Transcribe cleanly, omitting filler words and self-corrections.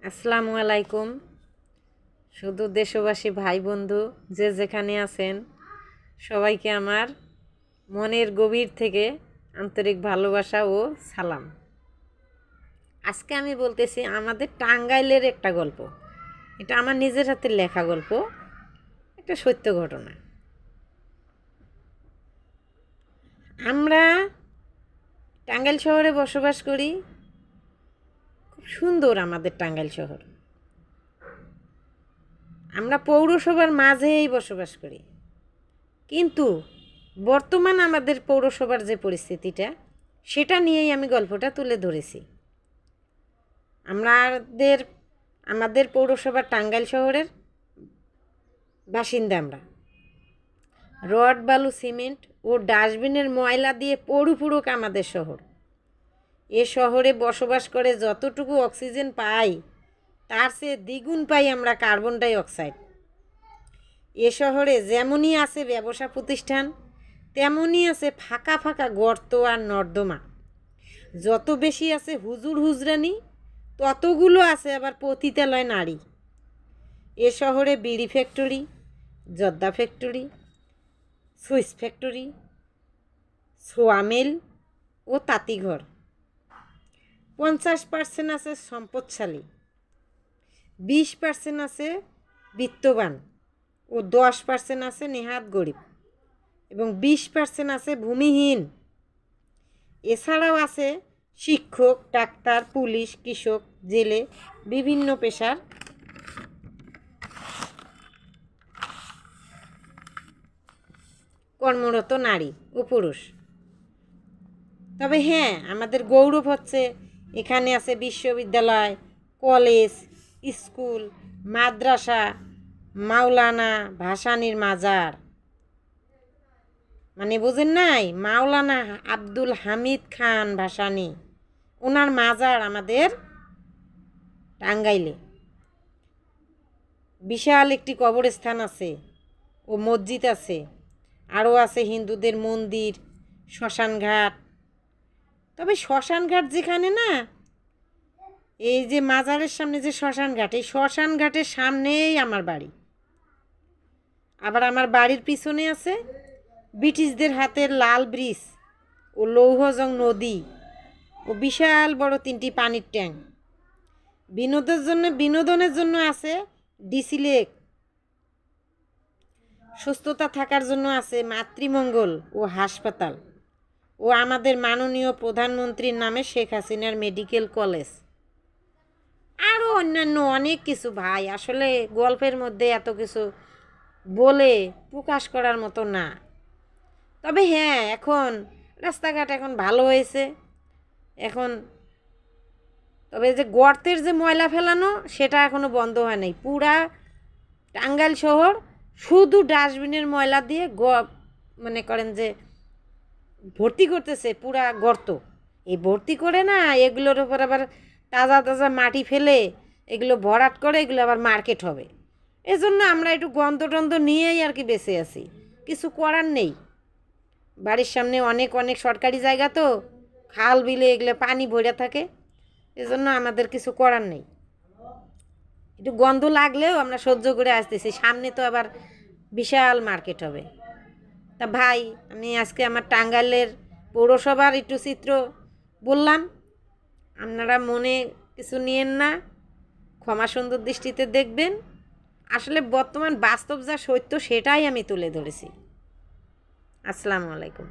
আসসালামু আলাইকুম। শুধু দেশবাসী ভাই বন্ধু যে যেখানে আছেন সবাইকে আমার মনের গভীর থেকে আন্তরিক ভালোবাসা ও সালাম। আজকে আমি বলতেছি আমাদের টাঙ্গাইলের একটা গল্প। এটা আমার নিজের হাতের লেখা গল্প, একটা সত্য ঘটনা। আমরা টাঙ্গাইল শহরে বসবাস করি। খুব সুন্দর আমাদের টাঙ্গাইল শহর। আমরা পৌরসভার মাঝেই বসবাস করি, কিন্তু বর্তমান আমাদের পৌরসভার যে পরিস্থিতিটা সেটা নিয়েই আমি গল্পটা তুলে ধরেছি। আমাদের পৌরসভা টাঙ্গাইল শহরের বাসিন্দা। আমরা রড বালু সিমেন্ট ও ডাস্টবিনের ময়লা দিয়ে পরিপূরক আমাদের শহর। এ শহরে বসবাস করে যতটুকু অক্সিজেন পাই তার চেয়ে দ্বিগুণ পাই আমরা কার্বন ডাই অক্সাইড। এ শহরে যেমনই আছে ব্যবসা প্রতিষ্ঠান, তেমনই আছে ফাঁকা ফাঁকা গর্ত আর নর্দমা। যত বেশি আছে হুজুর হুজরানি, ততগুলো আছে আবার পতিতালয় নারী। এ শহরে বিড়ি ফ্যাক্টরি, জর্দা ফ্যাক্টরি, সুইচ ফ্যাক্টরি, সোয়া মিল ও তাঁতিঘর। 50% আছে সম্পদশালী, 20% আছে বিত্তবান ও 10% আছে নেহাত গরিব, এবং 20% আছে ভূমিহীন। এছাড়াও আছে শিক্ষক, ডাক্তার, পুলিশ, কৃষক, জেলে, বিভিন্ন পেশার কর্মরত নারী ও পুরুষ। তবে হ্যাঁ, আমাদের গৌরব হচ্ছে এখানে আছে বিশ্ববিদ্যালয়, কলেজ, স্কুল, মাদ্রাসা, মাওলানা ভাসানীর মাজার। মানে বুঝেন নাই, মাওলানা আব্দুল হামিদ খান ভাসানী, ওনার মাজার আমাদের টাঙ্গাইলে। বিশাল একটি কবরস্থান আছে ও মসজিদ আছে, আরও আছে হিন্দুদের মন্দির, শ্মশানঘাট। তবে শ্মশানঘাট যেখানে না, এই যে মাজারের সামনে যে শ্মশানঘাট, এই শ্মশানঘাটের সামনেই আমার বাড়ি। আবার আমার বাড়ির পিছনে আছে ব্রিটিশদের হাতের লাল ব্রিজ ও লৌহজং নদী ও বিশাল বড় 3টি পানির ট্যাঙ্ক। বিনোদনের জন্য আছে ডিসি লেক। সুস্থতা থাকার জন্য আছে মাতৃমঙ্গল ও হাসপাতাল, ও আমাদের মাননীয় প্রধানমন্ত্রীর নামে শেখ হাসিনার মেডিকেল কলেজ। আরও অন্যান্য অনেক কিছু ভাই, আসলে গল্পের মধ্যে এত কিছু বলে প্রকাশ করার মতো না। তবে হ্যাঁ, এখন রাস্তাঘাট এখন ভালো হয়েছে। এখন তবে যে গর্তের যে ময়লা ফেলানো সেটা এখনও বন্ধ হয় নাই। পুরা টাঙ্গাইল শহর শুধু ডাস্টবিনের ময়লা দিয়ে মনে করেন যে ভর্তি করতেছে পুরা গর্ত। এই ভর্তি করে না, এগুলোর উপর আবার তাজা তাজা মাটি ফেলে এগুলো ভরাট করে, এগুলো আবার মার্কেট হবে। এজন্য আমরা একটু গন্ধ টন্ধ নিয়েই আর কি বেঁচে আছি, কিছু করার নেই। বাড়ির সামনে অনেক অনেক সরকারি জায়গা, তো খাল বিলে এগুলো পানি ভরে থাকে, এজন্য আমাদের কিছু করার নেই। একটু গন্ধ লাগলেও আমরা সহ্য করে আসতেছি, সামনে তো আবার বিশাল মার্কেট হবে। তা ভাই, আমি আজকে আমার টাঙ্গাইলের পৌরসভার একটু চিত্র বললাম। আপনারা মনে কিছু নিয়েন না, ক্ষমা সুন্দর দৃষ্টিতে দেখবেন। আসলে বর্তমান বাস্তব যা সত্য সেটাই আমি তুলে ধরেছি। আসসালামু আলাইকুম।